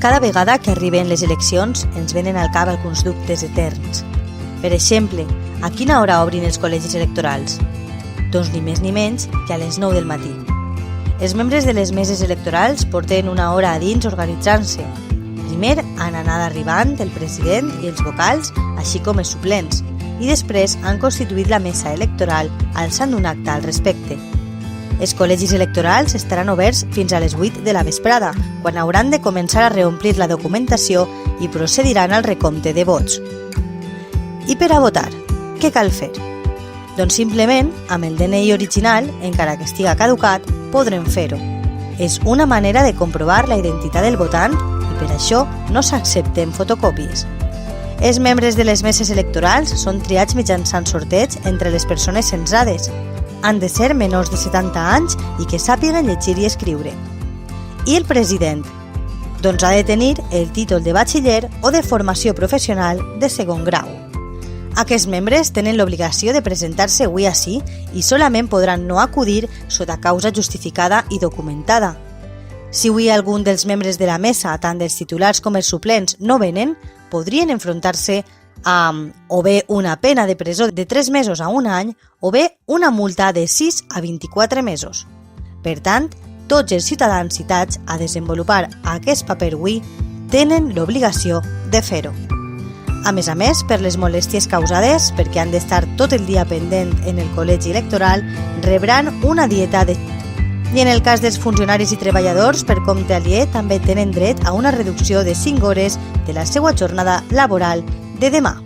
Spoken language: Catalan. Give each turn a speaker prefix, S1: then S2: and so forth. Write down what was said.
S1: Cada vegada que arriben les eleccions ens venen al cap alguns dubtes eterns. Per exemple, a quina hora obrin els col·legis electorals? Doncs ni més ni menys que a les 9 del matí. Els membres de les meses electorals porten una hora a dins organitzant-se. Primer han anat arribant el president i els vocals, així com els suplents, i després han constituït la mesa electoral alçant un acte al respecte. Els col·legis electorals estaran oberts fins a les 8 de la vesprada, quan hauran de començar a reomplir la documentació i procediran al recompte de vots. I per a votar, què cal fer? Doncs simplement, amb el DNI original, encara que estiga caducat, podrem fer-ho. És una manera de comprovar la identitat del votant i per això no s'accepten fotocòpies. Els membres de les meses electorals són triats mitjançant sorteig entre les persones censades. Han de ser menors de 70 anys i que sàpiguen llegir i escriure. I el president? Doncs ha de tenir el títol de batxiller o de formació professional de segon grau. Aquests membres tenen l'obligació de presentar-se avui ací i solament podran no acudir sota causa justificada i documentada. Si avui algun dels membres de la mesa, tant dels titulars com els suplents, no venen, podrien enfrontar-se a o bé una pena de presó de 3 mesos a 1 any o bé una multa de 6 a 24 mesos. Per tant, tots els ciutadans citats a desenvolupar aquest paper avui tenen l'obligació de fer-ho. A més, per les molèsties causades, perquè han d'estar tot el dia pendent en el col·legi electoral, rebran una dieta de... I en el cas dels funcionaris i treballadors, per compte aliè, també tenen dret a una reducció de 5 hores de la seva jornada laboral de demà.